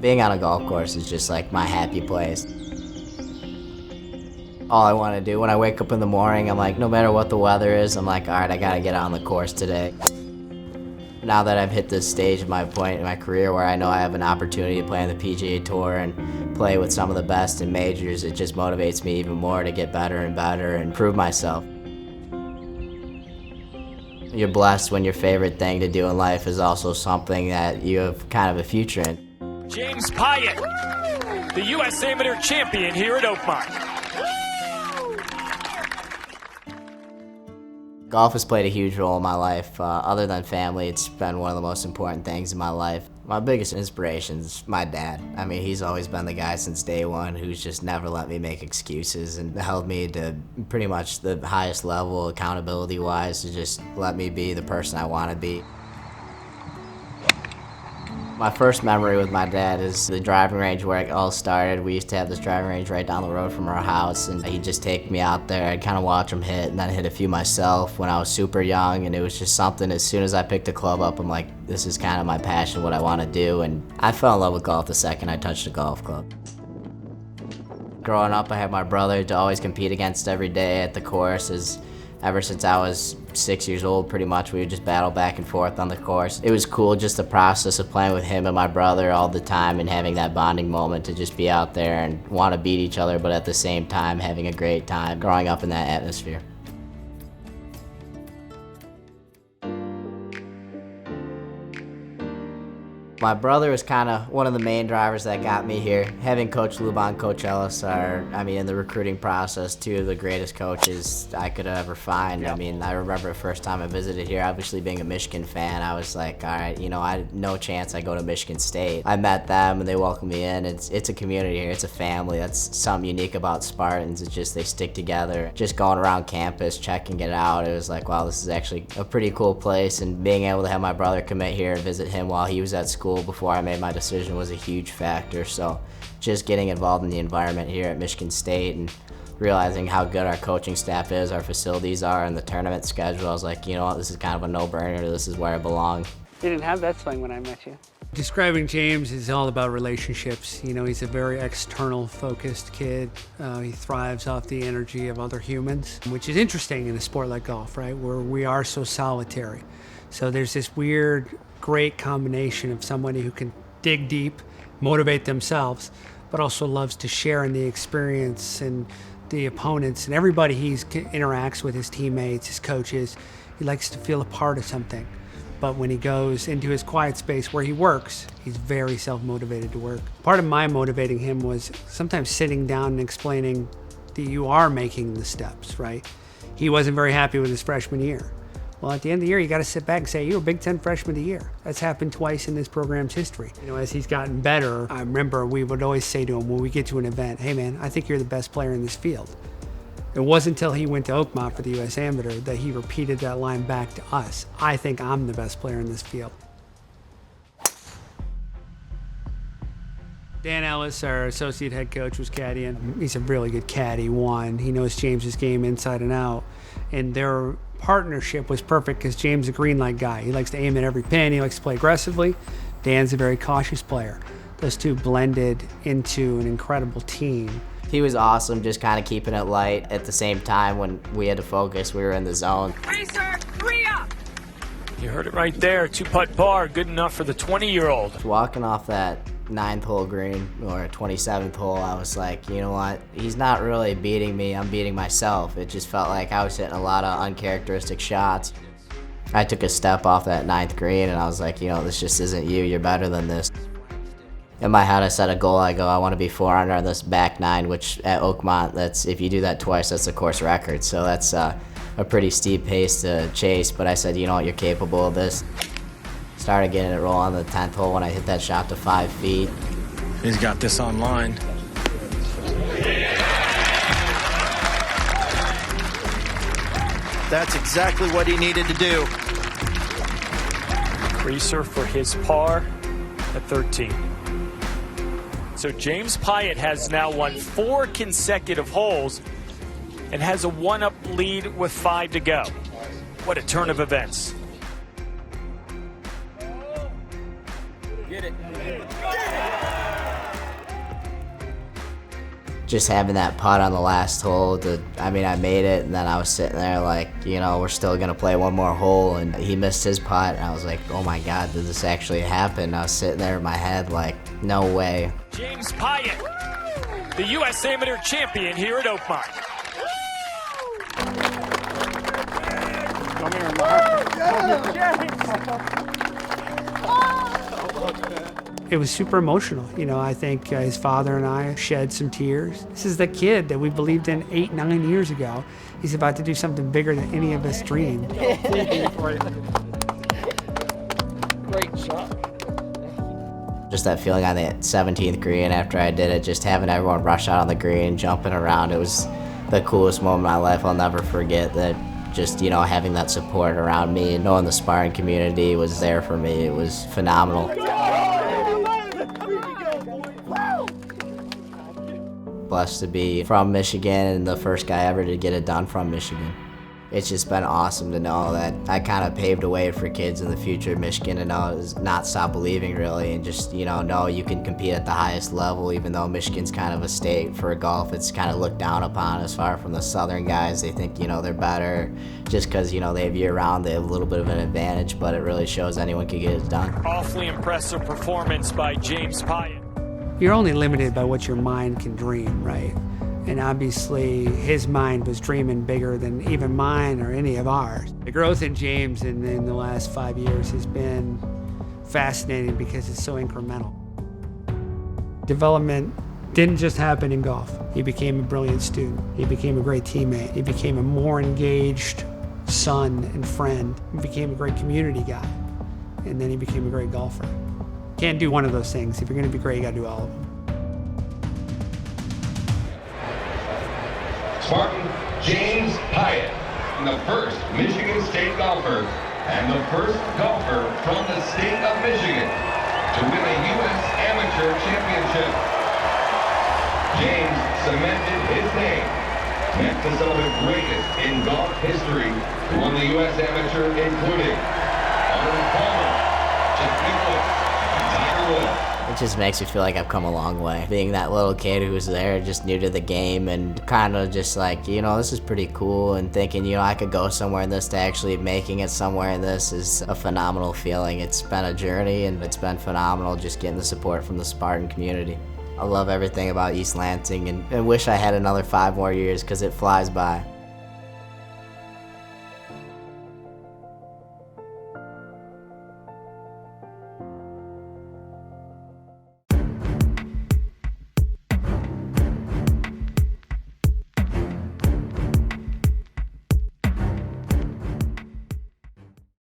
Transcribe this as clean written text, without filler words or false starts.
Being on a golf course is just like my happy place. All I want to do when I wake up in the morning, I'm like, no matter what the weather is, I'm like, all right, I got to get on the course today. Now that I've hit this stage of my point in my career where I know I have an opportunity to play on the PGA Tour and play with some of the best in majors, it just motivates me even more to get better and better and prove myself. You're blessed when your favorite thing to do in life is also something that you have kind of a future in. James Piot, the U.S. Amateur champion here at Oakmont. Golf has played a huge role in my life. Other than family, it's been one of the most important things in my life. My biggest inspiration is my dad. I mean, he's always been the guy since day one who's just never let me make excuses and held me to pretty much the highest level accountability-wise to just let me be the person I want to be. My first memory with my dad is the driving range where it all started. We used to have this driving range right down the road from our house, and he'd just take me out there. I'd kind of watch him hit, and then hit a few myself when I was super young, and it was just something, as soon as I picked a club up, I'm like, this is kind of my passion, what I want to do, and I fell in love with golf the second I touched a golf club. Growing up, I had my brother to always compete against every day at the course. Ever since I was 6 years old, pretty much, we would just battle back and forth on the course. It was cool, just the process of playing with him and my brother all the time and having that bonding moment to just be out there and want to beat each other, but at the same time having a great time growing up in that atmosphere. My brother was kind of one of the main drivers that got me here. Having Coach Luban, Coach Ellis are, in the recruiting process, two of the greatest coaches I could ever find. Yep. I remember the first time I visited here, obviously being a Michigan fan, I was like, all right, I had no chance I go to Michigan State. I met them and they welcomed me in. It's a community here, it's a family. That's something unique about Spartans. It's just they stick together. Just going around campus, checking it out, it was like, wow, this is actually a pretty cool place. And being able to have my brother commit here and visit him while he was at school before I made my decision was a huge factor. So just getting involved in the environment here at Michigan State and realizing how good our coaching staff is, our facilities are, and the tournament schedule, I was like, you know what, this is kind of a no-brainer. This is where I belong. You didn't have that swing when I met you. Describing James is all about relationships. He's a very external focused kid. He thrives off the energy of other humans, which is interesting in a sport like golf, right? Where we are so solitary. So there's this weird, great combination of somebody who can dig deep, motivate themselves, but also loves to share in the experience and the opponents and everybody he interacts with, his teammates, his coaches. He likes to feel a part of something. But when he goes into his quiet space where he works, he's very self-motivated to work. Part of my motivating him was sometimes sitting down and explaining that you are making the steps, right? He wasn't very happy with his freshman year. Well, at the end of the year, you got to sit back and say, you're a Big Ten freshman of the year. That's happened twice in this program's history. As he's gotten better, I remember we would always say to him when we get to an event, hey man, I think you're the best player in this field. It wasn't until he went to Oakmont for the U.S. Amateur that he repeated that line back to us. I think I'm the best player in this field. Dan Ellis, our associate head coach, was caddying. He's a really good caddy, one. He knows James's game inside and out. And their partnership was perfect because James is a green light guy. He likes to aim at every pin. He likes to play aggressively. Dan's a very cautious player. Those two blended into an incredible team. He was awesome, just kind of keeping it light. At the same time, when we had to focus, we were in the zone. Racer, 3 up! You heard it right there, 2-putt par, good enough for the 20-year-old. Walking off that 9th hole green, or 27th hole, I was like, you know what, he's not really beating me, I'm beating myself. It just felt like I was hitting a lot of uncharacteristic shots. I took a step off that 9th green and I was like, this just isn't you, you're better than this. In my head, I set a goal. I go, I want to be 4 under on this back 9, which at Oakmont, if you do that twice, that's the course record. So that's a pretty steep pace to chase. But I said, you know what, you're capable of this. Started getting it rolling on the 10th hole when I hit that shot to 5 feet. He's got this online. That's exactly what he needed to do. Racer for his par at 13. So James Piot has now won 4 consecutive holes and has a 1-up lead with 5 to go. What a turn of events. Get it. Just having that putt on the last hole, I made it, and then I was sitting there like, we're still going to play one more hole, and he missed his putt, and I was like, oh my God, did this actually happen? I was sitting there in my head like, no way. James Piot, the U.S. Amateur champion here at Oakmont. It was super emotional. I think his father and I shed some tears. This is the kid that we believed in 8, 9 years ago. He's about to do something bigger than any of us dreamed. Great shot. Just that feeling on the 17th green after I did it, just having everyone rush out on the green, jumping around. It was the coolest moment of my life. I'll never forget that. Just, having that support around me and knowing the Spartan community was there for me. It was phenomenal. Blessed to be from Michigan and the first guy ever to get it done from Michigan. It's just been awesome to know that I kind of paved a way for kids in the future of Michigan to know is not stop believing really, and just know you can compete at the highest level. Even though Michigan's kind of a state for golf, it's kind of looked down upon as far from the southern guys. They think they're better just because they have year round, they have a little bit of an advantage, but it really shows anyone can get it done. Awfully impressive performance by James Piot. You're only limited by what your mind can dream, right? And obviously, his mind was dreaming bigger than even mine or any of ours. The growth in James in the last 5 years has been fascinating because it's so incremental. Development didn't just happen in golf. He became a brilliant student. He became a great teammate. He became a more engaged son and friend. He became a great community guy. And then he became a great golfer. Can't do one of those things. If you're going to be great, you got to do all of them. Spartan James Piot, the first Michigan State golfer and the first golfer from the state of Michigan to win a U.S. Amateur Championship. James cemented his name next to some of the greatest in golf history who won the U.S. Amateur, including Arnold Palmer, Chip Nicklaus, and Tiger Woods. It just makes me feel like I've come a long way. Being that little kid who was there, just new to the game, and kind of just like, this is pretty cool, and thinking, I could go somewhere in this, to actually making it somewhere in this is a phenomenal feeling. It's been a journey, and it's been phenomenal just getting the support from the Spartan community. I love everything about East Lansing, and wish I had another 5 more years because it flies by.